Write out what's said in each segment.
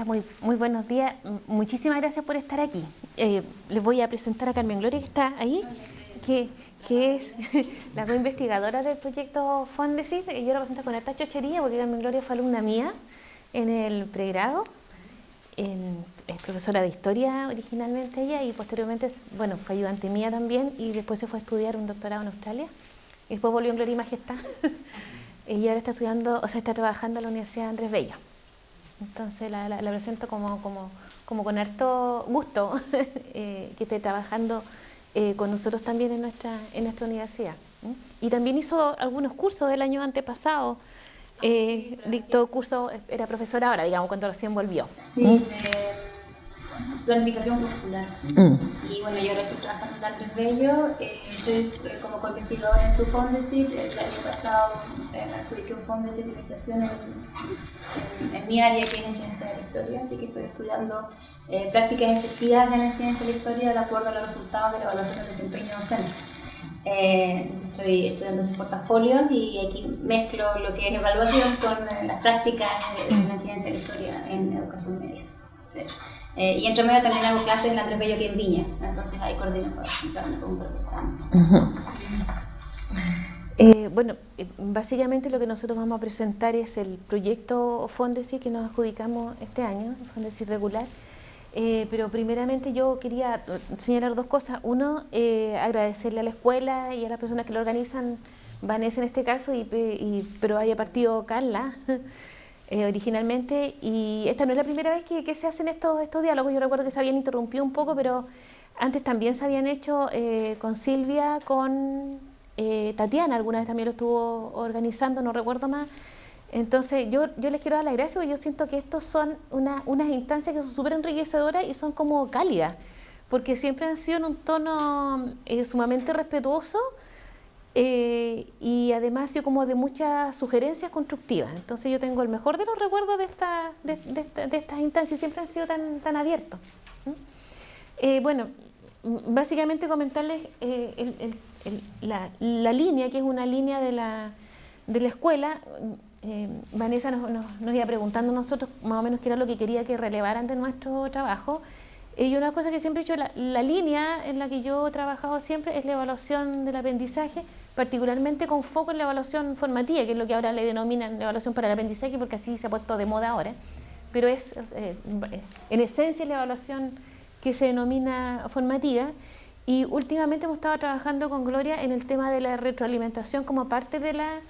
muy buenos días. Muchísimas gracias por estar aquí. Les voy a presentar a Carmen Gloria, que está ahí, que es la co-investigadora del proyecto Fondesit. Yo la presento con harta chochería porque Carmen Gloria fue alumna mía en el pregrado. Es profesora de historia originalmente ella y posteriormente, bueno, fue ayudante mía también y después se fue a estudiar un doctorado en Australia y después volvió en Gloria y Majestad. Ella ahora está estudiando, o sea, está trabajando en la Universidad Andrés Bello. Entonces la presento como con harto gusto que esté trabajando con nosotros también en nuestra universidad. Y también hizo algunos cursos el año antepasado. Dictó cursos, era profesora ahora, digamos, cuando recién volvió. Sí, de planificación curricular. Y bueno, yo ahora estoy trabajando en Andrés Bello, estoy como co-investigadora en su Fondesit. El año pasado me adjudiqué un fondo de civilización en mi área, que es en ciencia de la historia, así que estoy estudiando prácticas efectivas en la ciencia de la historia de acuerdo a los resultados de la evaluación del desempeño docente. Entonces estoy estudiando sus portafolios y aquí mezclo lo que es evaluación con las prácticas de la ciencia de la historia en educación media. Sí. Y entre medio también hago clases en Andrés Bello aquí en Viña, entonces ahí coordino para juntarme con un profesor. Bueno, básicamente lo que nosotros vamos a presentar es el proyecto Fondesit que nos adjudicamos este año, Fondesit regular. Pero primeramente yo quería señalar dos cosas. Uno, agradecerle a la escuela y a las personas que lo organizan, Vanessa en este caso, pero haya partido Carla originalmente. Y esta no es la primera vez que se hacen estos diálogos. Yo recuerdo que se habían interrumpido un poco, pero antes también se habían hecho con Silvia, con Tatiana, alguna vez también lo estuvo organizando, no recuerdo más. Entonces yo les quiero dar las gracias porque yo siento que estos son unas instancias que son súper enriquecedoras y son como cálidas, porque siempre han sido en un tono sumamente respetuoso y además ha sido como de muchas sugerencias constructivas. Entonces yo tengo el mejor de los recuerdos de estas instancias, siempre han sido tan abiertos. Bueno, básicamente comentarles la línea, que es una línea de la escuela. Vanessa nos iba preguntando a nosotros más o menos qué era lo que quería que relevaran de nuestro trabajo. Y una cosa que siempre he dicho, la línea en la que yo he trabajado siempre es la evaluación del aprendizaje, particularmente con foco en la evaluación formativa, que es lo que ahora le denominan la evaluación para el aprendizaje, porque así se ha puesto de moda ahora, pero es en esencia la evaluación que se denomina formativa. Y últimamente hemos estado trabajando con Gloria en el tema de la retroalimentación como parte de la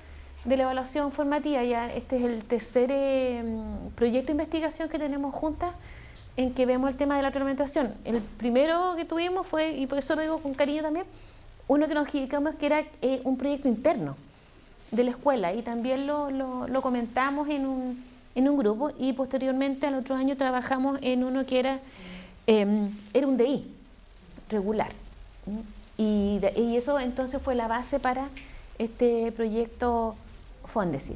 evaluación formativa. Ya este es el tercer proyecto de investigación que tenemos juntas en que vemos el tema de la retroalimentación. El primero que tuvimos fue, y por eso lo digo con cariño también, uno que nos dedicamos que era un proyecto interno de la escuela y también lo comentamos en un grupo y posteriormente al otro año trabajamos en uno que era un DI regular. Y eso entonces fue la base para este proyecto Fondesit.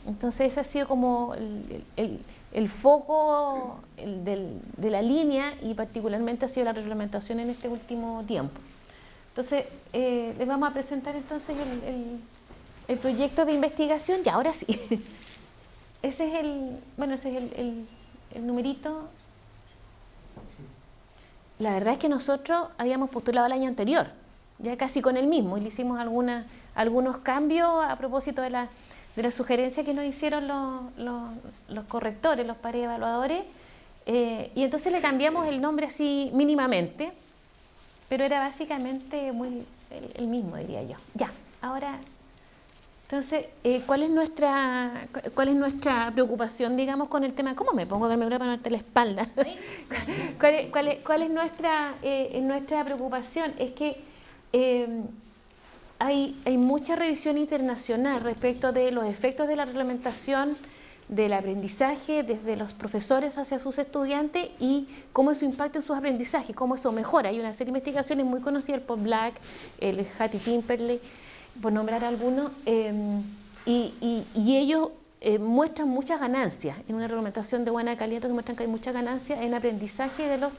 Entonces ese ha sido como el foco de la línea y particularmente ha sido la reglamentación en este último tiempo. Entonces les vamos a presentar entonces el proyecto de investigación y ahora sí. Ese es el numerito. La verdad es que nosotros habíamos postulado el año anterior, ya casi con el mismo, y le hicimos algunos cambios a propósito de la sugerencia que nos hicieron los correctores, los pares evaluadores, y entonces le cambiamos el nombre así mínimamente, pero era básicamente el mismo, diría yo. Ya, ahora, entonces, ¿cuál es nuestra preocupación, digamos, con el tema? ¿Cómo me pongo que me voy a ponerte la espalda? ¿Cuál es nuestra preocupación? Es que hay mucha revisión internacional respecto de los efectos de la reglamentación del aprendizaje desde los profesores hacia sus estudiantes y cómo eso impacta en sus aprendizajes, cómo eso mejora. Hay una serie de investigaciones muy conocidas por Black, el Hattie Timperley, por nombrar algunos, y ellos muestran muchas ganancias en una reglamentación de buena calidad, que muestran que hay muchas ganancias en aprendizaje de los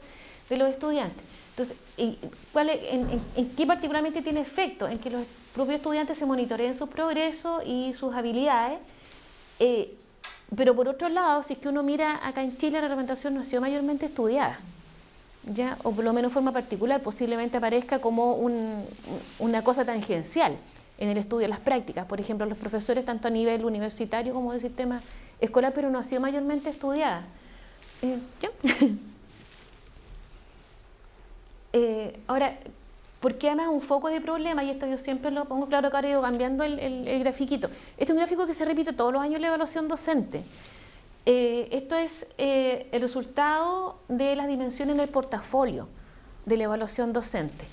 estudiantes. Entonces, ¿en qué particularmente tiene efecto? En que los propios estudiantes se monitoreen su progreso y sus habilidades, Pero por otro lado, si es que uno mira acá en Chile, la reglamentación no ha sido mayormente estudiada, ¿ya? O por lo menos de forma particular, posiblemente aparezca como una cosa tangencial en el estudio de las prácticas. Por ejemplo, los profesores, tanto a nivel universitario como de sistema escolar, pero no ha sido mayormente estudiada. ¿Ya? Ahora, ¿por qué además un foco de problema? Y esto yo siempre lo pongo claro que ahora he ido cambiando el grafiquito. Este es un gráfico que se repite todos los años en la evaluación docente. Esto es el resultado de las dimensiones en el portafolio de la evaluación docente.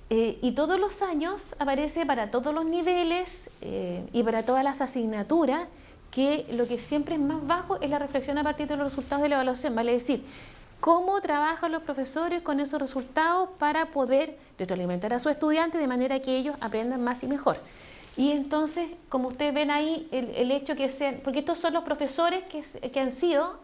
Y todos los años aparece para todos los niveles y para todas las asignaturas que lo que siempre es más bajo es la reflexión a partir de los resultados de la evaluación, vale decir, cómo trabajan los profesores con esos resultados para poder retroalimentar a sus estudiantes de manera que ellos aprendan más y mejor. Y entonces, como ustedes ven ahí, el hecho que sean, porque estos son los profesores que han sido,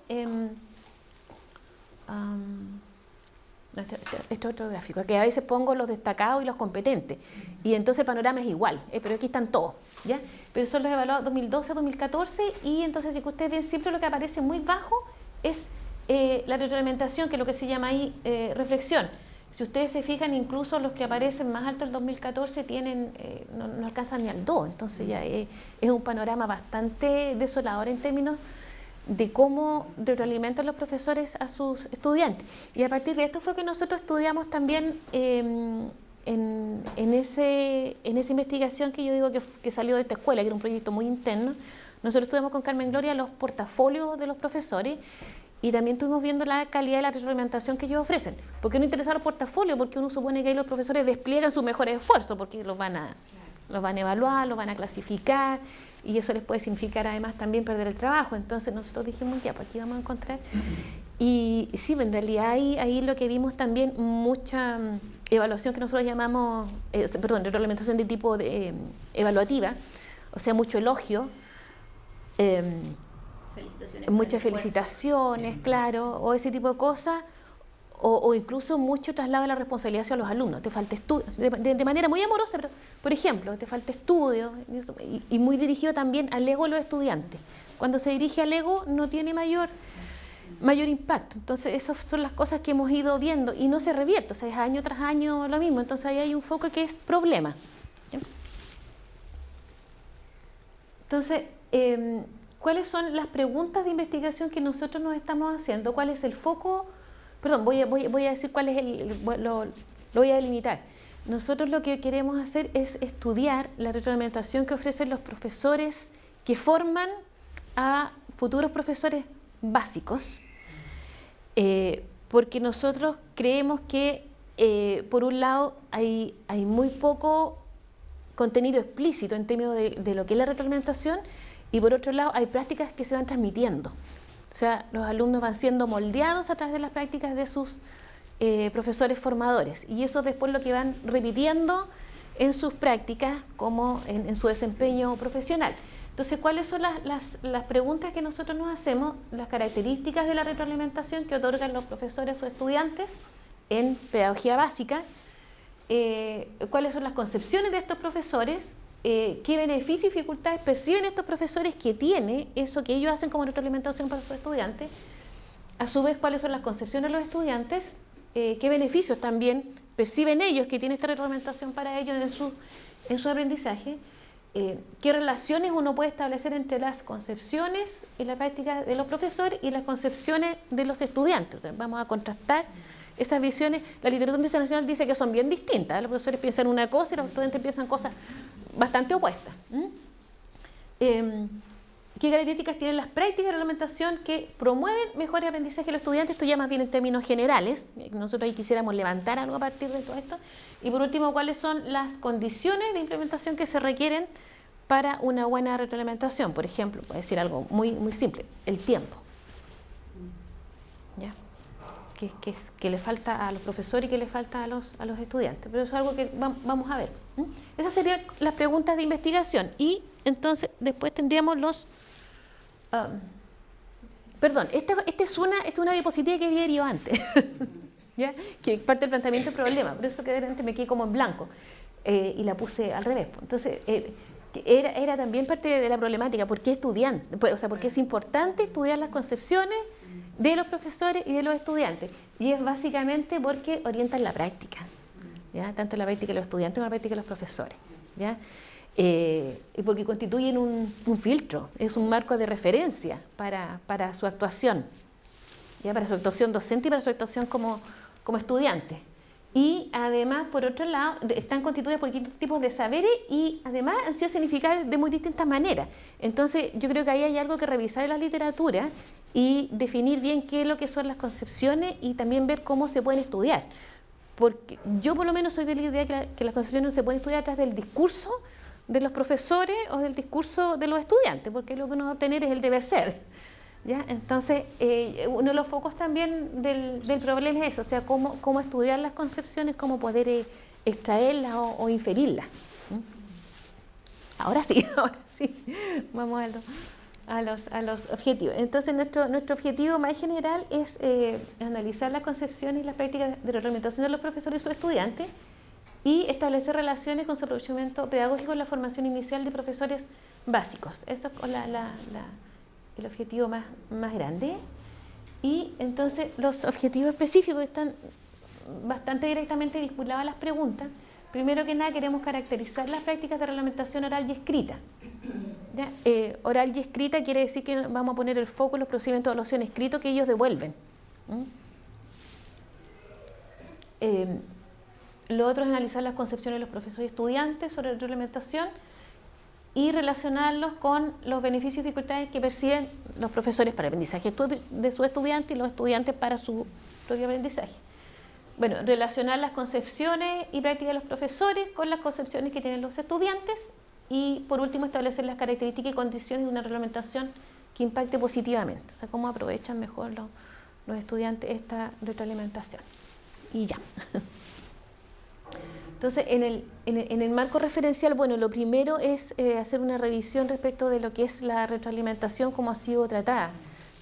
este otro gráfico, que a veces pongo los destacados y los competentes, y entonces el panorama es igual, pero aquí están todos, ¿ya? Pero son los evaluados 2012, 2014, y entonces si ustedes ven siempre lo que aparece muy bajo es la retroalimentación, que es lo que se llama ahí reflexión. Si ustedes se fijan, incluso los que aparecen más altos el 2014 tienen, no alcanzan ni al 2, entonces ya es un panorama bastante desolador en términos de cómo retroalimentan los profesores a sus estudiantes. Y a partir de esto fue que nosotros estudiamos también en esa investigación que yo digo que salió de esta escuela, que era un proyecto muy interno. Nosotros estudiamos con Carmen Gloria los portafolios de los profesores y también estuvimos viendo la calidad de la retroalimentación que ellos ofrecen. ¿Por qué no interesar los portafolios? Porque uno supone que ahí los profesores despliegan sus mejores esfuerzos, porque los van a evaluar, los van a clasificar, y eso les puede significar además también perder el trabajo. Entonces nosotros dijimos, ya, pues aquí vamos a encontrar. Y sí, en realidad ahí lo que vimos también, mucha evaluación que nosotros llamamos, retroalimentación de tipo evaluativa, o sea, mucho elogio, muchas felicitaciones, claro, o ese tipo de cosas, o incluso mucho traslado de la responsabilidad hacia los alumnos. Te falta estudio, de manera muy amorosa, pero por ejemplo, te falta estudio, y muy dirigido también al ego de los estudiantes. Cuando se dirige al ego no tiene mayor impacto. Entonces esas son las cosas que hemos ido viendo y no se revierte, o sea, es año tras año lo mismo. Entonces ahí hay un foco que es problema. ¿Sí? Entonces, ¿cuáles son las preguntas de investigación que nosotros nos estamos haciendo? ¿Cuál es el foco? Perdón, voy a decir cuál es lo voy a delimitar. Nosotros lo que queremos hacer es estudiar la retroalimentación que ofrecen los profesores que forman a futuros profesores básicos, porque nosotros creemos que, por un lado, hay muy poco contenido explícito en términos de lo que es la retroalimentación, y por otro lado hay prácticas que se van transmitiendo. O sea, los alumnos van siendo moldeados a través de las prácticas de sus profesores formadores, y eso después lo que van repitiendo en sus prácticas como en su desempeño profesional. Entonces, ¿cuáles son las preguntas que nosotros nos hacemos? Las características de la retroalimentación que otorgan los profesores a sus estudiantes en pedagogía básica, cuáles son las concepciones de estos profesores, qué beneficios y dificultades perciben estos profesores que tiene eso que ellos hacen como retroalimentación para sus estudiantes, a su vez cuáles son las concepciones de los estudiantes, qué beneficios también perciben ellos que tiene esta retroalimentación para ellos en su aprendizaje, qué relaciones uno puede establecer entre las concepciones y la práctica de los profesores y las concepciones de los estudiantes. O sea, vamos a contrastar esas visiones. La literatura internacional dice que son bien distintas, los profesores piensan una cosa y los estudiantes piensan cosas bastante opuestas. ¿Qué características tienen las prácticas de reglamentación que promueven mejor aprendizaje de los estudiantes? Esto ya más bien en términos generales. Nosotros ahí quisiéramos levantar algo a partir de todo esto. Y por último, ¿cuáles son las condiciones de implementación que se requieren para una buena retroalimentación? Por ejemplo, puede decir algo muy, muy simple, el tiempo. ¿Ya? Que le falta a los profesores y que le falta a los estudiantes. Pero eso es algo que vamos a ver. Esas serían las preguntas de investigación. Y entonces después tendríamos los... perdón, esta es una diapositiva que había ido antes, ¿ya? Que parte del planteamiento del problema, por eso que de repente me quedé como en blanco y la puse al revés. Entonces, que era también parte de la problemática. ¿Por qué estudiante? O sea, porque es importante estudiar las concepciones de los profesores y de los estudiantes. Y es básicamente porque orientan la práctica, ¿ya? Tanto la práctica de los estudiantes como la práctica de los profesores, ¿ya? Porque constituyen un filtro, es un marco de referencia para su actuación, ¿ya? Para su actuación docente y para su actuación como estudiante. Y además, por otro lado, están constituidas por distintos tipos de saberes y además han sido significadas de muy distintas maneras. Entonces, yo creo que ahí hay algo que revisar en la literatura y definir bien qué es lo que son las concepciones y también ver cómo se pueden estudiar. Porque yo por lo menos soy de la idea que las concepciones no se pueden estudiar a través del discurso de los profesores o del discurso de los estudiantes, porque lo que uno va a obtener es el deber ser, ¿ya? Entonces, uno de los focos también del problema es eso, o sea, cómo estudiar las concepciones, cómo poder extraerlas o inferirlas. Ahora sí, vamos a los objetivos. Entonces, nuestro objetivo más general es analizar las concepciones y las prácticas de retroalimentación de los profesores y sus estudiantes y establecer relaciones con su aprovechamiento pedagógico en la formación inicial de profesores básicos. Eso es el objetivo más grande. Y entonces los objetivos específicos están bastante directamente vinculados a las preguntas. Primero que nada queremos caracterizar las prácticas de reglamentación oral y escrita, ¿ya? Oral y escrita quiere decir que vamos a poner el foco en los procedimientos de evaluación escrito que ellos devuelven. Lo otro es analizar las concepciones de los profesores y estudiantes sobre la reglamentación y relacionarlos con los beneficios y dificultades que perciben los profesores para el aprendizaje de sus estudiantes y los estudiantes para su propio aprendizaje. Bueno, relacionar las concepciones y prácticas de los profesores con las concepciones que tienen los estudiantes y, por último, establecer las características y condiciones de una reglamentación que impacte positivamente. O sea, cómo aprovechan mejor los estudiantes esta retroalimentación. Y ya. Entonces, en el marco referencial, bueno, lo primero es hacer una revisión respecto de lo que es la retroalimentación, cómo ha sido tratada,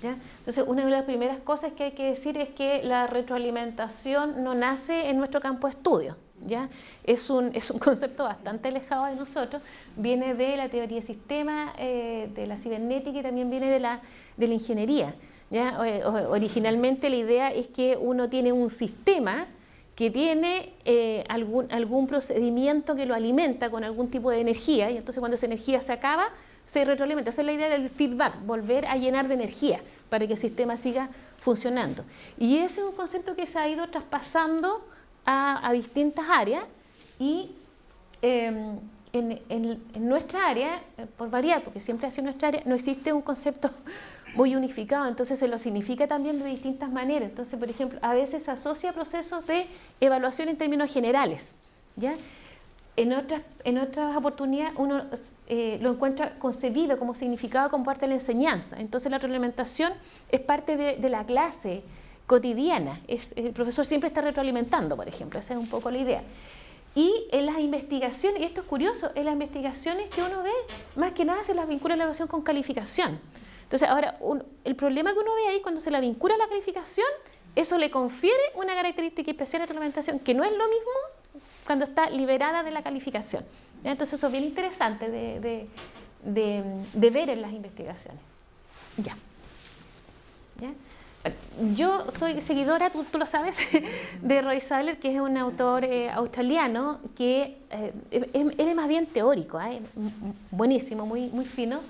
¿ya? Entonces, una de las primeras cosas que hay que decir es que la retroalimentación no nace en nuestro campo de estudio, ¿ya? Es un concepto bastante alejado de nosotros, viene de la teoría de sistemas, de la cibernética y también viene de la ingeniería, ¿ya? Originalmente la idea es que uno tiene un sistema que tiene algún procedimiento que lo alimenta con algún tipo de energía y entonces cuando esa energía se acaba, se retroalimenta. Esa es la idea del feedback, volver a llenar de energía para que el sistema siga funcionando. Y ese es un concepto que se ha ido traspasando a distintas áreas y en nuestra área, por variar, porque siempre ha sido nuestra área, no existe un concepto muy unificado, entonces se lo significa también de distintas maneras. Entonces, por ejemplo, a veces se asocia procesos de evaluación en términos generales, ¿ya? En otras oportunidades uno lo encuentra concebido como significado como parte de la enseñanza. Entonces la retroalimentación es parte de la clase cotidiana. El profesor siempre está retroalimentando, por ejemplo, esa es un poco la idea. Y en las investigaciones, y esto es curioso, en las investigaciones que uno ve, más que nada se las vincula la evaluación con calificación. Entonces, ahora, el problema que uno ve ahí cuando se la vincula a la calificación, eso le confiere una característica especial a la retroalimentación, que no es lo mismo cuando está liberada de la calificación. ¿Ya? Entonces, eso es bien interesante de ver en las investigaciones. Ya. Yo soy seguidora, tú lo sabes, de Roy Sadler, que es un autor australiano que él es más bien teórico, buenísimo, muy fino.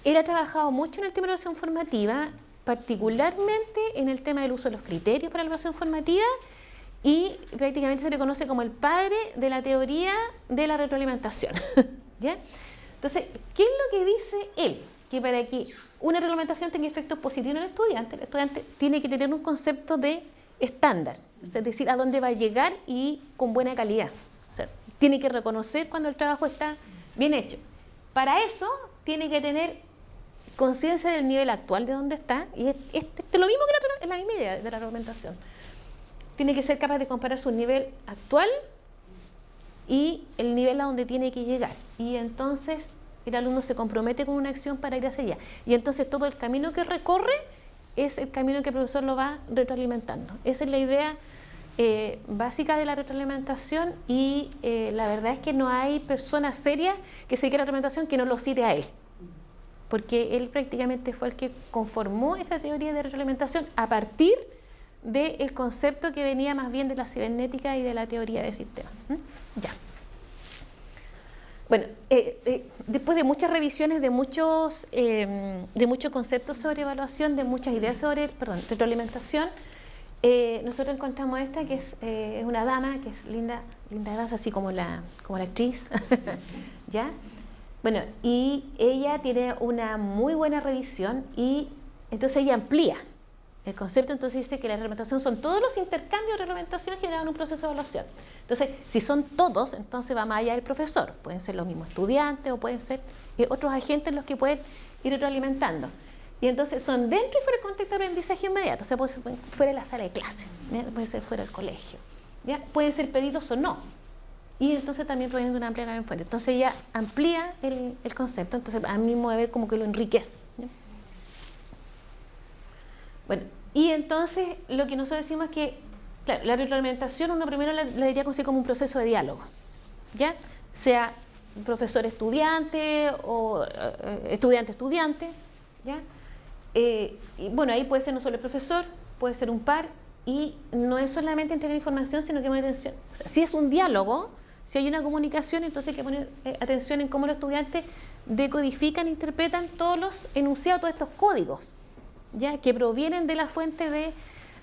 Él ha trabajado mucho en el tema de la evaluación formativa, particularmente en el tema del uso de los criterios para la evaluación formativa y prácticamente se le conoce como el padre de la teoría de la retroalimentación. ¿Ya? Entonces, ¿qué es lo que dice él? Que para que una reglamentación tenga efectos positivos en el estudiante tiene que tener un concepto de estándar, es decir, a dónde va a llegar y con buena calidad. O sea, tiene que reconocer cuando el trabajo está bien hecho. Para eso tiene que tener conciencia del nivel actual de dónde está, y es lo mismo que la misma idea de la reglamentación. Tiene que ser capaz de comparar su nivel actual y el nivel a donde tiene que llegar. Y entonces el alumno se compromete con una acción para ir hacia allá. Y entonces todo el camino que recorre es el camino que el profesor lo va retroalimentando. Esa es la idea básica de la retroalimentación y la verdad es que no hay persona seria que se dedique a la retroalimentación que no lo cite a él, porque él prácticamente fue el que conformó esta teoría de retroalimentación a partir del concepto que venía más bien de la cibernética y de la teoría de sistemas. Ya. Bueno, después de muchas revisiones de muchos conceptos sobre evaluación, de muchas ideas sobre, retroalimentación, nosotros encontramos esta que es una dama, que es Linda Evans, así como la actriz, ¿ya? Bueno, y ella tiene una muy buena revisión y entonces ella amplía el concepto, entonces dice que la reglamentación son todos los intercambios de reglamentación generados en un proceso de evaluación. Entonces, si son todos, entonces va más allá del profesor. Pueden ser los mismos estudiantes o pueden ser otros agentes los que pueden ir retroalimentando. Y entonces son dentro y fuera del contexto de aprendizaje inmediato. O sea, puede ser fuera de la sala de clase, ¿ya? Puede ser fuera del colegio, ¿ya? Pueden ser pedidos o no. Y entonces también provienen de una amplia gama de fuentes. Entonces ella amplía el concepto, entonces a mi modo de ver como que lo enriquece, ¿ya? Bueno, y entonces lo que nosotros decimos es que, claro, la retroalimentación uno primero la diría como un proceso de diálogo, ¿ya? Sea profesor-estudiante o estudiante-estudiante, ¿ya? Y bueno, ahí puede ser no solo el profesor, puede ser un par, y no es solamente entregar información, sino que poner atención. O sea, si es un diálogo, si hay una comunicación, entonces hay que poner atención en cómo los estudiantes decodifican, interpretan todos los enunciados, todos estos códigos, ¿ya? Que provienen de la fuente de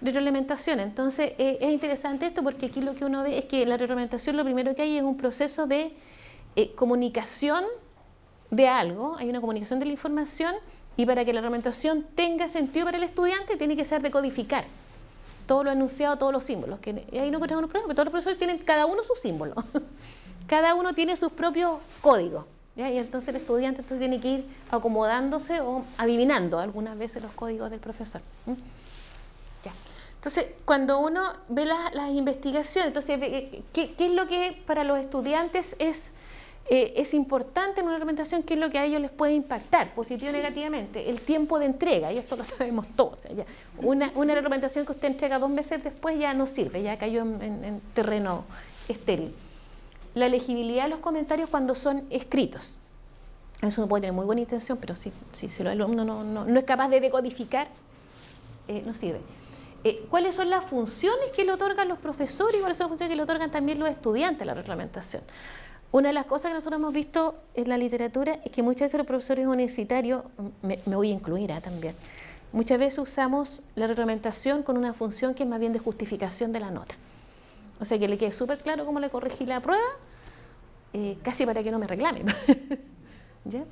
retroalimentación. Entonces es interesante esto porque aquí lo que uno ve es que la retroalimentación lo primero que hay es un proceso de comunicación de algo, hay una comunicación de la información, y para que la retroalimentación tenga sentido para el estudiante tiene que ser decodificar todo lo enunciado, todos los símbolos, que ahí no encontramos unos problemas, pero todos los profesores tienen cada uno su símbolo, cada uno tiene sus propios códigos, ¿ya? Y entonces el estudiante tiene que ir acomodándose o adivinando algunas veces los códigos del profesor. ¿Ya? Entonces, cuando uno ve las investigaciones, entonces ¿qué es lo que para los estudiantes es importante en una reglamentación? ¿Qué es lo que a ellos les puede impactar, positivo o negativamente? El tiempo de entrega, y esto lo sabemos todos. O sea, ya una reglamentación que usted entrega 2 meses después ya no sirve, ya cayó en terreno estéril. La legibilidad de los comentarios cuando son escritos. Eso uno puede tener muy buena intención, pero si el alumno no es capaz de decodificar, no sirve. ¿Cuáles son las funciones que le otorgan los profesores y cuáles son las funciones que le otorgan también los estudiantes a la reglamentación? Una de las cosas que nosotros hemos visto en la literatura es que muchas veces los profesores universitarios, me voy a incluir también, muchas veces usamos la reglamentación con una función que es más bien de justificación de la nota. O sea, que le quede súper claro cómo le corregí la prueba, casi para que no me reclame. ¿Ya?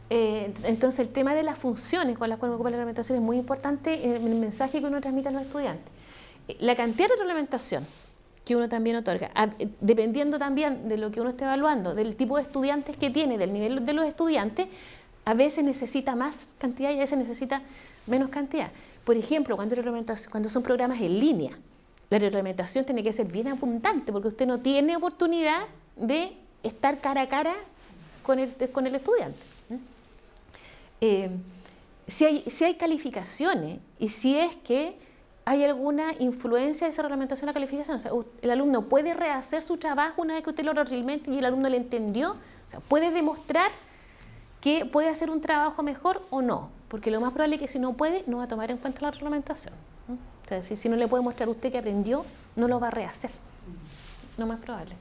Entonces, el tema de las funciones con las cuales uno ocupa la reglamentación es muy importante en el mensaje que uno transmite a los estudiantes. La cantidad de reglamentación que uno también otorga, dependiendo también de lo que uno esté evaluando, del tipo de estudiantes que tiene, del nivel de los estudiantes, a veces necesita más cantidad y a veces necesita menos cantidad. Por ejemplo, cuando son programas en línea, la retroalimentación tiene que ser bien abundante porque usted no tiene oportunidad de estar cara a cara con el estudiante. Si hay calificaciones y si es que hay alguna influencia de esa reglamentación en la calificación, o sea, el alumno puede rehacer su trabajo una vez que usted lo retroalimente y el alumno le entendió, o sea, puede demostrar que puede hacer un trabajo mejor o no, porque lo más probable es que si no puede, no va a tomar en cuenta la reglamentación. O sea, si no le puede mostrar a usted que aprendió, no lo va a rehacer, lo más probable.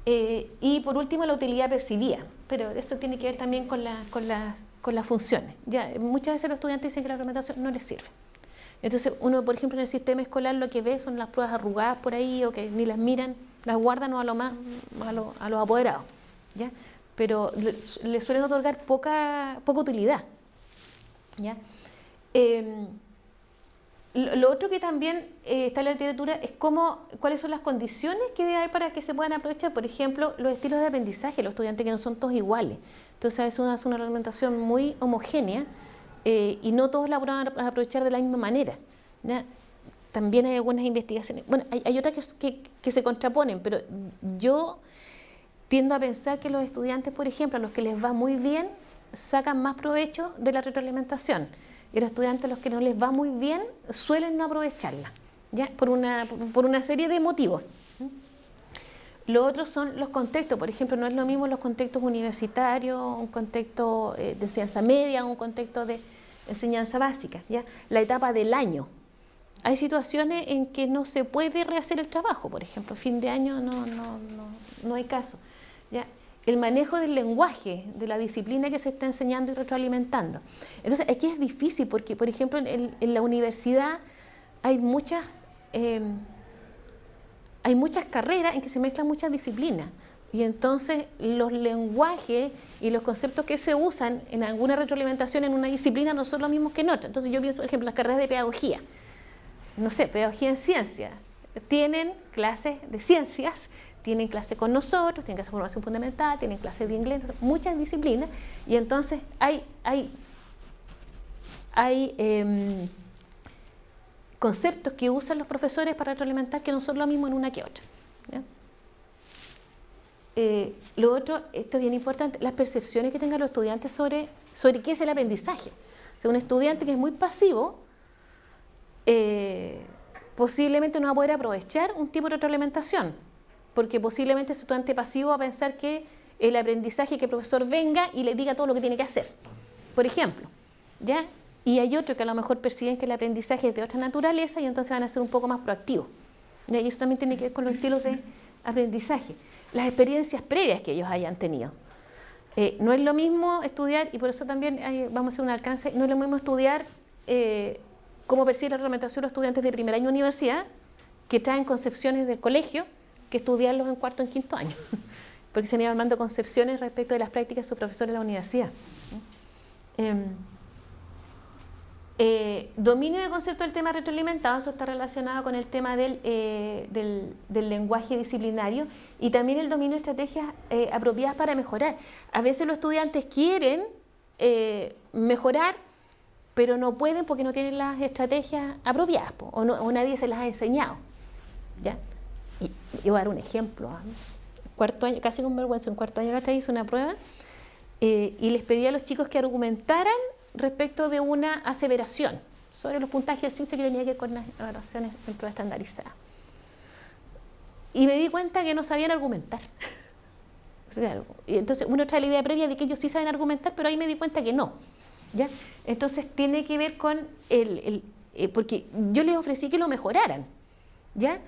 Y por último, la utilidad percibida, pero esto tiene que ver también con las funciones. Ya, muchas veces los estudiantes dicen que la reglamentación no les sirve. Entonces, uno, por ejemplo, en el sistema escolar lo que ve son las pruebas arrugadas por ahí o que ni las miran, las guardan o a los apoderados, ¿ya? Pero le suelen otorgar poca utilidad, ¿ya? Lo otro que también está en la literatura es cuáles son las condiciones que debe haber para que se puedan aprovechar, por ejemplo, los estilos de aprendizaje de los estudiantes, que no son todos iguales. Entonces, a veces uno hace una reglamentación muy homogénea y no todos la van a aprovechar de la misma manera, ¿ya? También hay algunas investigaciones. Bueno, hay otras que se contraponen, pero yo tiendo a pensar que los estudiantes, por ejemplo, a los que les va muy bien, sacan más provecho de la retroalimentación. Y los estudiantes a los que no les va muy bien suelen no aprovecharla. ¿ya? Por una serie de motivos. Lo otro son los contextos. Por ejemplo, no es lo mismo los contextos universitarios, un contexto de enseñanza media, un contexto de enseñanza básica, ¿ya? La etapa del año. Hay situaciones en que no se puede rehacer el trabajo, por ejemplo, fin de año no hay caso, ¿ya? El manejo del lenguaje, de la disciplina que se está enseñando y retroalimentando. Entonces, aquí es difícil porque, por ejemplo, en la universidad hay muchas carreras en que se mezclan muchas disciplinas. Y entonces los lenguajes y los conceptos que se usan en alguna retroalimentación en una disciplina no son los mismos que en otra. Entonces yo pienso, por ejemplo, las carreras de pedagogía. No sé, pedagogía en ciencia. Tienen clases de ciencias, tienen clases con nosotros, tienen clases de formación fundamental, tienen clases de inglés, entonces, muchas disciplinas. Y entonces hay conceptos que usan los profesores para retroalimentar que no son lo mismo en una que otra, ¿ya? Lo otro, esto es bien importante, las percepciones que tengan los estudiantes sobre qué es el aprendizaje. O sea, un estudiante que es muy pasivo posiblemente no va a poder aprovechar un tipo de retroalimentación, porque posiblemente ese estudiante pasivo va a pensar que el aprendizaje es que el profesor venga y le diga todo lo que tiene que hacer, por ejemplo, ¿ya? Y hay otros que a lo mejor perciben que el aprendizaje es de otra naturaleza y entonces van a ser un poco más proactivos, ¿ya? Y eso también tiene que ver con los estilos de aprendizaje, las experiencias previas que ellos hayan tenido. No es lo mismo estudiar, y por eso también vamos a hacer un alcance, no es lo mismo estudiar cómo percibe la reglamentación los estudiantes de primer año de universidad, que traen concepciones del colegio, que estudiarlos en cuarto o en quinto año, porque se han ido armando concepciones respecto de las prácticas de sus profesores en la universidad. Dominio de concepto del tema retroalimentado, eso está relacionado con el tema del lenguaje disciplinario y también el dominio de estrategias apropiadas para mejorar. A veces los estudiantes quieren mejorar, pero no pueden porque no tienen las estrategias apropiadas, o nadie se las ha enseñado, ¿ya? Y voy a dar un ejemplo. Cuarto año, casi con vergüenza, en cuarto año hasta hice una prueba y les pedí a los chicos que argumentaran respecto de una aseveración sobre los puntajes de ciencia que tenía que ver con las evaluaciones en prueba estandarizada. Y me di cuenta que no sabían argumentar. Claro, y entonces uno trae la idea previa de que ellos sí saben argumentar, pero ahí me di cuenta que no, ¿ya? Entonces tiene que ver con porque yo les ofrecí que lo mejoraran, ¿ya?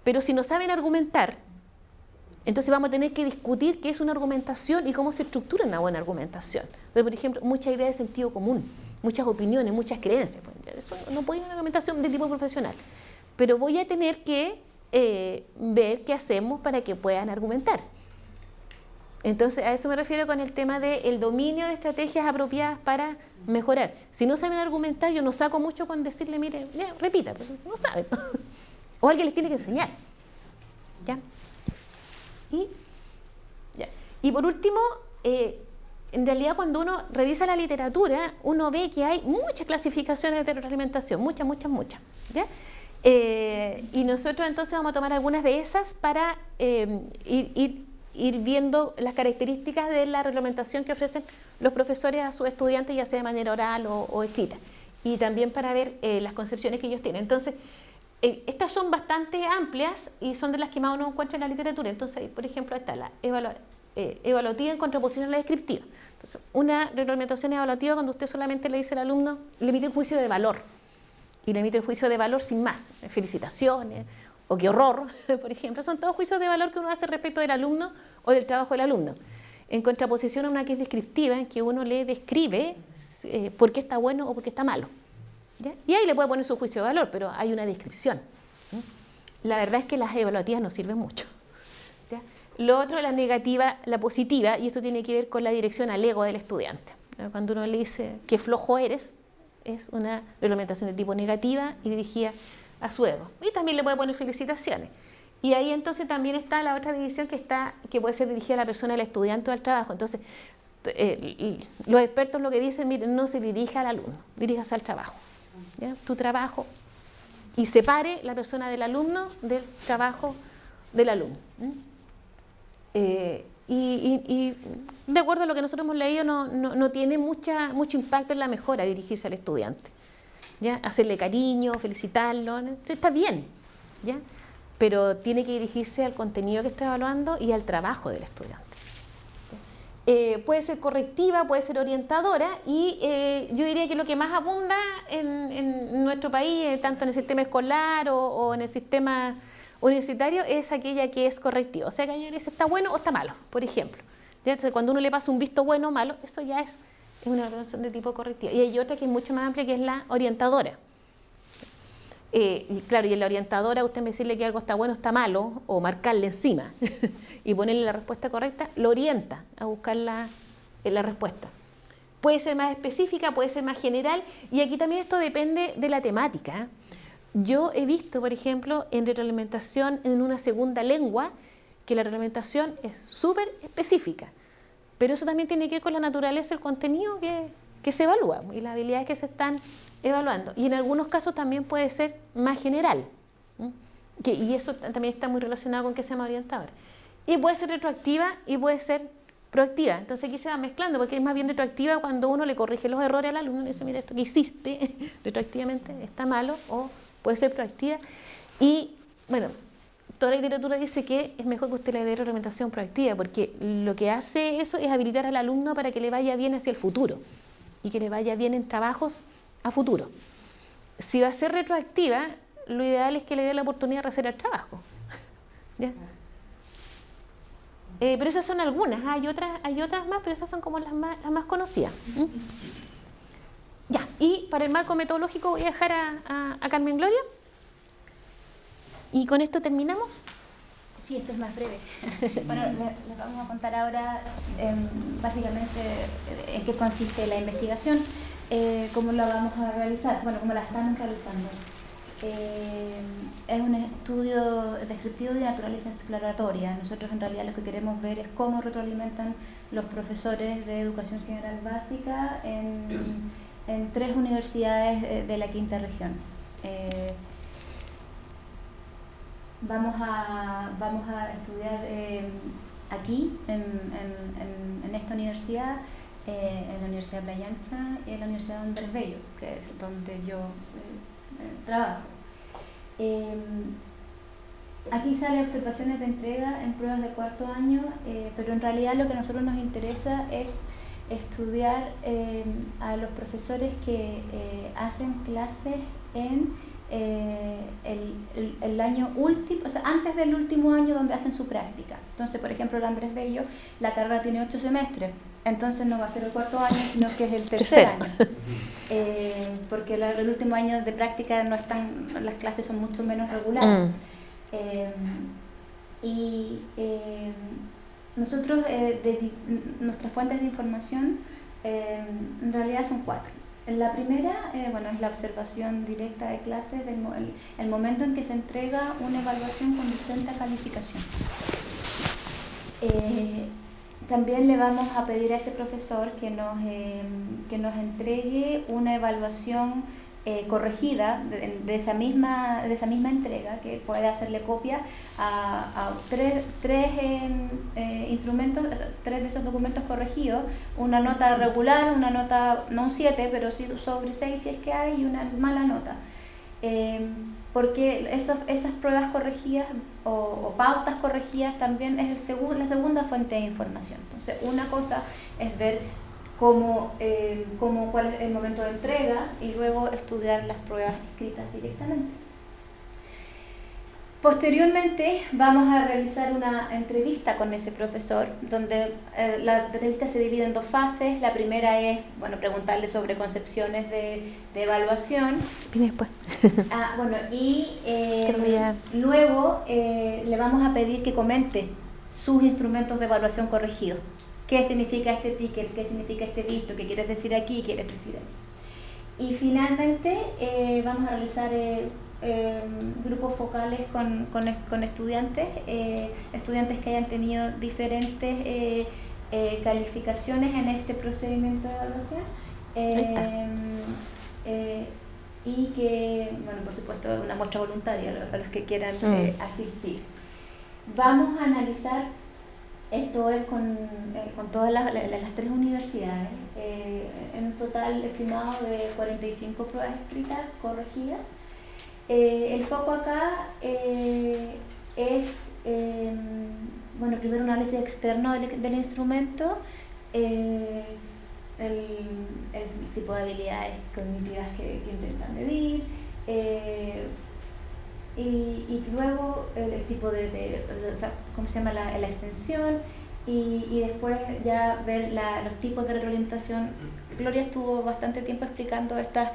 Pero si no saben argumentar, entonces vamos a tener que discutir qué es una argumentación y cómo se estructura una buena argumentación. Entonces, por ejemplo, mucha idea de sentido común, muchas opiniones, muchas creencias. Eso no puede ir una argumentación de tipo profesional. Pero voy a tener que ver qué hacemos para que puedan argumentar. Entonces, a eso me refiero con el tema del dominio de estrategias apropiadas para mejorar. Si no saben argumentar, yo no saco mucho con decirle, mire, repita, pero no saben. O alguien les tiene que enseñar, ¿ya? Y por último, en realidad cuando uno revisa la literatura, uno ve que hay muchas clasificaciones de retroalimentación, muchas, ¿ya? Y nosotros entonces vamos a tomar algunas de esas para ir viendo las características de la reglamentación que ofrecen los profesores a sus estudiantes, ya sea de manera oral o escrita, y también para ver las concepciones que ellos tienen. Entonces, estas son bastante amplias y son de las que más uno encuentra en la literatura. Entonces, por ejemplo, está la evaluativa en contraposición a la descriptiva. Entonces, una reglamentación evaluativa cuando usted solamente le dice al alumno, le emite un juicio de valor, y le emite el juicio de valor sin más, felicitaciones, o qué horror, por ejemplo, son todos juicios de valor que uno hace respecto del alumno o del trabajo del alumno. En contraposición a una que es descriptiva, en que uno le describe por qué está bueno o por qué está malo, ¿ya? Y ahí le puede poner su juicio de valor, pero hay una descripción. La verdad es que las evaluativas no sirven mucho, ¿ya? Lo otro, la negativa, la positiva, y esto tiene que ver con la dirección al ego del estudiante. Cuando uno le dice qué flojo eres, es una reglamentación de tipo negativa y dirigida a su ego. Y también le puede poner felicitaciones. Y ahí entonces también está la otra división que puede ser dirigida a la persona, al estudiante o al trabajo. Entonces, los expertos lo que dicen, miren, no se dirija al alumno, diríjase al trabajo, ¿ya? Tu trabajo, y separe la persona del alumno del trabajo del alumno. Y de acuerdo a lo que nosotros hemos leído, no tiene mucho impacto en la mejora dirigirse al estudiante. ¿ya? Hacerle cariño, felicitarlo, ¿no? Está bien, ¿ya? Pero tiene que dirigirse al contenido que está evaluando y al trabajo del estudiante. Puede ser correctiva, puede ser orientadora y yo diría que lo que más abunda en nuestro país, tanto en el sistema escolar o en el sistema universitario, es aquella que es correctiva. O sea, que ella dice está bueno o está malo, por ejemplo. ¿Ya? Entonces, cuando uno le pasa un visto bueno o malo, eso ya es una evaluación de tipo correctiva. Y hay otra que es mucho más amplia, que es la orientadora. Y claro, y en la orientadora usted me decirle que algo está bueno o está malo, o marcarle encima y ponerle la respuesta correcta, lo orienta a buscar la respuesta. Puede ser más específica, puede ser más general, y aquí también esto depende de la temática. Yo he visto, por ejemplo, en retroalimentación en una segunda lengua, que la retroalimentación es súper específica, pero eso también tiene que ver con la naturaleza del contenido que se evalúa y las habilidades que se están evaluando. Y en algunos casos también puede ser más general, y eso también está muy relacionado con que sea más orientador. Y puede ser retroactiva y puede ser proactiva. Entonces aquí se va mezclando, porque es más bien retroactiva cuando uno le corrige los errores al alumno y le dice, mira, esto que hiciste retroactivamente está malo, o puede ser proactiva. Y bueno, toda la literatura dice que es mejor que usted le dé retroalimentación proactiva, porque lo que hace eso es habilitar al alumno para que le vaya bien hacia el futuro y que le vaya bien en trabajos a futuro. Si va a ser retroactiva, lo ideal es que le dé la oportunidad de hacer el trabajo. ¿Ya? Pero esas son algunas, hay otras más, pero esas son como las más conocidas. Ya, y para el marco metodológico voy a dejar a Carmen Gloria. Y con esto terminamos. Sí, esto es más breve. Bueno, les vamos a contar ahora básicamente en qué consiste la investigación, cómo la vamos a realizar, bueno, cómo la estamos realizando. Es un estudio descriptivo de naturaleza exploratoria. Nosotros en realidad lo que queremos ver es cómo retroalimentan los profesores de educación general básica en 3 universidades de la quinta región. Vamos a estudiar aquí, en esta universidad, en la Universidad de Playa Ancha y en la Universidad de Andrés Bello, que es donde yo trabajo. Aquí salen observaciones de entrega en pruebas de cuarto año, pero en realidad lo que a nosotros nos interesa es estudiar a los profesores que hacen clases en el año último, o sea, antes del último año donde hacen su práctica. Entonces, por ejemplo, el Andrés Bello, la carrera tiene 8 semestres, entonces no va a ser el cuarto año, sino que es el tercer año. Porque el último año de práctica no están, las clases son mucho menos regulares. Nosotros, nuestras fuentes de información, en realidad son 4. La primera, es la observación directa de clases, el momento en que se entrega una evaluación conducente a calificación. También le vamos a pedir a ese profesor que nos entregue una evaluación corregida de esa misma entrega, que puede hacerle copia a tres instrumentos, 3 de esos documentos corregidos, una nota regular, una nota, no un 7, pero sí sobre 6 si es que hay, y una mala nota. Porque esas pruebas corregidas o pautas corregidas también es la segunda fuente de información. Entonces, una cosa es ver cuál es el momento de entrega y luego estudiar las pruebas escritas directamente. Posteriormente vamos a realizar una entrevista con ese profesor, donde la entrevista se divide en 2 fases. La primera es preguntarle sobre concepciones de evaluación. Viene después. Luego le vamos a pedir que comente sus instrumentos de evaluación corregidos. ¿Qué significa este ticket? ¿Qué significa este visto? ¿Qué quieres decir aquí? ¿Qué quieres decir ahí? Y finalmente vamos a realizar grupos focales con estudiantes, estudiantes que hayan tenido diferentes calificaciones en este procedimiento de evaluación. Y que, por supuesto, una muestra voluntaria a los que quieran asistir. Vamos a analizar, esto es con todas las 3 universidades, en un total estimado de 45 pruebas escritas corregidas. El foco acá es, bueno, primero un análisis externo del instrumento, el tipo de habilidades cognitivas que intenta medir, y luego el tipo o sea, ¿cómo se llama? La extensión, y después ya ver los tipos de retroalimentación. Gloria estuvo bastante tiempo explicando estas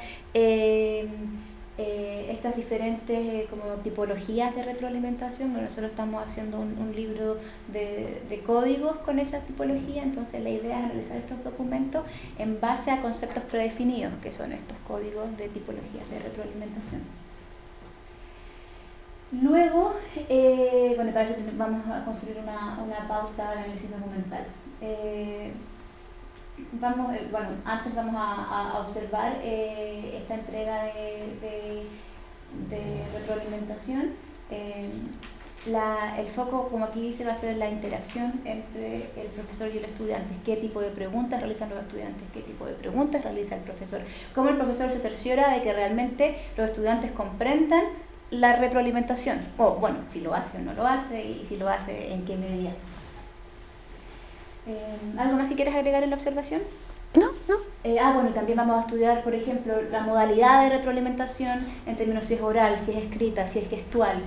diferentes como tipologías de retroalimentación. Bueno, nosotros estamos haciendo un libro de códigos con esa tipología, entonces la idea es analizar estos documentos en base a conceptos predefinidos, que son estos códigos de tipologías de retroalimentación. Luego, bueno, para eso vamos a construir una pauta de análisis documental. Antes vamos a observar esta entrega de retroalimentación. El foco, como aquí dice, va a ser la interacción entre el profesor y el estudiante. ¿Qué tipo de preguntas realizan los estudiantes? ¿Qué tipo de preguntas realiza el profesor? ¿Cómo el profesor se cerciora de que realmente los estudiantes comprendan la retroalimentación? O, bueno, si lo hace o no lo hace, y si lo hace, ¿en qué medida? ¿Algo más que quieras agregar en la observación? No. Bueno, también vamos a estudiar, por ejemplo, la modalidad de retroalimentación en términos si es oral, si es escrita, si es gestual,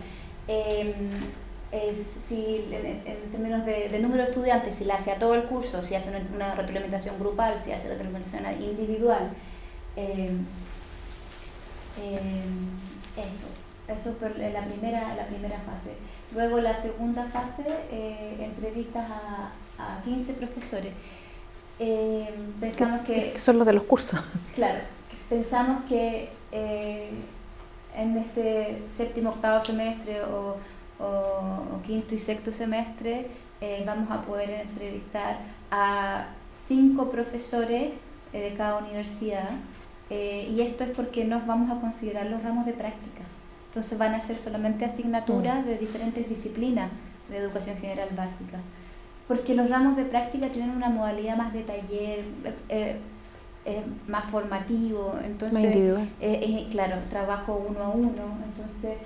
si en términos de número de estudiantes, si la hace a todo el curso, si hace una retroalimentación grupal, si hace retroalimentación individual. Eso es la primera fase. Luego la segunda fase, entrevistas a 15 profesores. Pensamos que son los de los cursos. Claro, pensamos que en este séptimo, octavo semestre o quinto y sexto semestre vamos a poder entrevistar a 5 profesores de cada universidad, y esto es porque nos vamos a considerar los ramos de práctica. Entonces van a ser solamente asignaturas de diferentes disciplinas de educación general básica, porque los ramos de práctica tienen una modalidad más de taller, más formativo, entonces más individual. Claro, trabajo 1 a 1, entonces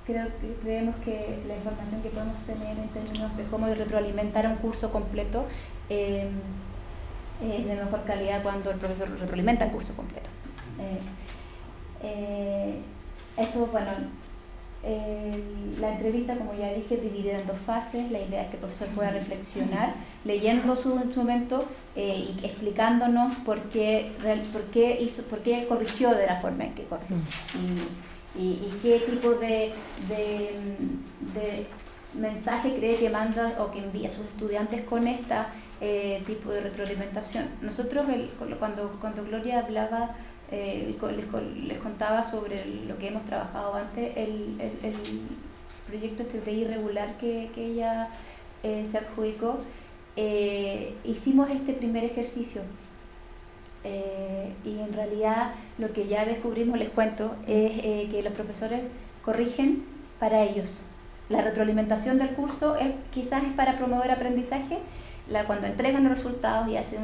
creemos que la información que podemos tener en términos de cómo retroalimentar un curso completo es de mejor calidad cuando el profesor retroalimenta el curso completo. Esto, bueno, la entrevista, como ya dije, es dividida en 2 fases. La idea es que el profesor pueda reflexionar leyendo su instrumento y explicándonos por qué corrigió de la forma en que corrigió y qué tipo de mensaje cree que manda o que envía a sus estudiantes con esta tipo de retroalimentación. Nosotros, cuando Gloria hablaba, les contaba sobre lo que hemos trabajado antes, el proyecto de irregular que ella se adjudicó, hicimos este primer ejercicio, y en realidad lo que ya descubrimos, les cuento, es que los profesores corrigen para ellos. La retroalimentación del curso quizás es para promover aprendizaje, cuando entregan los resultados y hacen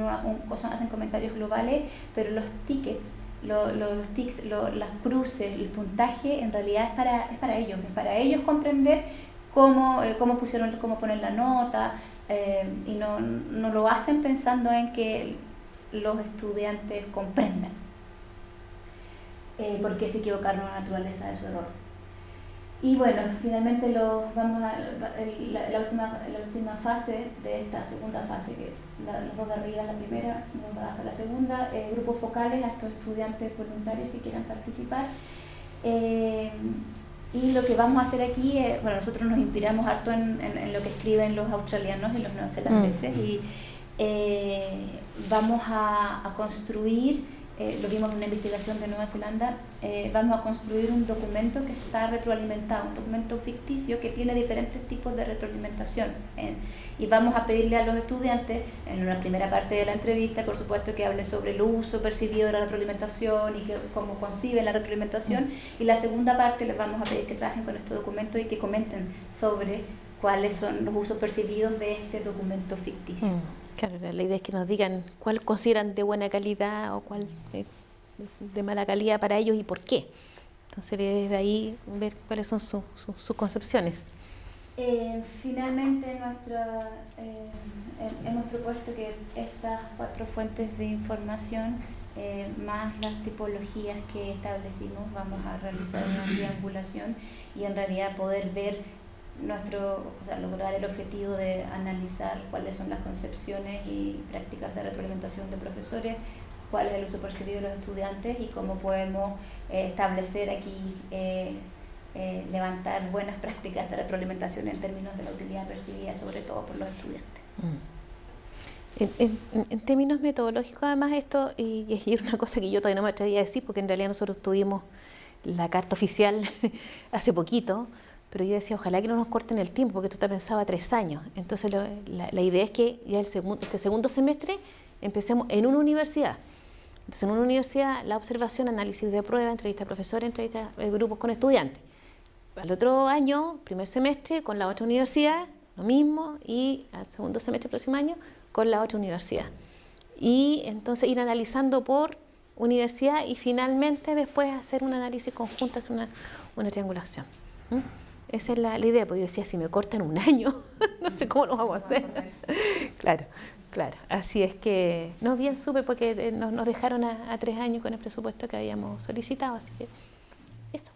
comentarios globales, pero los tickets, los tics, las cruces, el puntaje, en realidad es para ellos comprender cómo poner la nota, y no lo hacen pensando en que los estudiantes comprendan por qué se equivocaron en la naturaleza de su error. Y bueno, finalmente vamos a la última fase de esta segunda fase, que los 2 de arriba es la primera, los 2 de abajo la segunda, grupos focales a estos estudiantes voluntarios que quieran participar. Y lo que vamos a hacer aquí es, bueno, nosotros nos inspiramos harto en lo que escriben los australianos y los neozelandeses, y vamos a construir, lo vimos en una investigación de Nueva Zelanda, vamos a construir un documento que está retroalimentado, un documento ficticio que tiene diferentes tipos de retroalimentación, y vamos a pedirle a los estudiantes, en la primera parte de la entrevista, por supuesto, que hablen sobre el uso percibido de la retroalimentación y cómo conciben la retroalimentación, y la segunda parte les vamos a pedir que trabajen con este documento y que comenten sobre cuáles son los usos percibidos de este documento ficticio. Claro, la idea es que nos digan cuál consideran de buena calidad o cuál de mala calidad para ellos y por qué. Entonces, desde ahí ver cuáles son sus concepciones. Finalmente, hemos propuesto que estas 4 fuentes de información, más las tipologías que establecimos, vamos a realizar una triangulación y en realidad poder ver lograr el objetivo de analizar cuáles son las concepciones y prácticas de retroalimentación de profesores, cuál es el uso percibido de los estudiantes y cómo podemos establecer aquí, levantar buenas prácticas de retroalimentación en términos de la utilidad percibida, sobre todo por los estudiantes. En términos metodológicos, además, esto, y es una cosa que yo todavía no me atreví a decir, porque en realidad nosotros tuvimos la carta oficial hace poquito, pero yo decía, ojalá que no nos corten el tiempo, porque esto está pensado a 3 años. Entonces, la idea es que ya este segundo semestre empecemos en una universidad. Entonces, en una universidad, la observación, análisis de prueba, entrevista a profesores, entrevista a grupos con estudiantes. Al otro año, primer semestre, con la otra universidad, lo mismo, y al segundo semestre, próximo año, con la otra universidad. Y entonces ir analizando por universidad y finalmente después hacer un análisis conjunto, hacer una triangulación. Esa es la idea, porque yo decía, si me cortan un año, no sé cómo lo vamos a hacer. Claro. Así es que, no, bien súper, porque nos dejaron a 3 años con el presupuesto que habíamos solicitado, así que eso.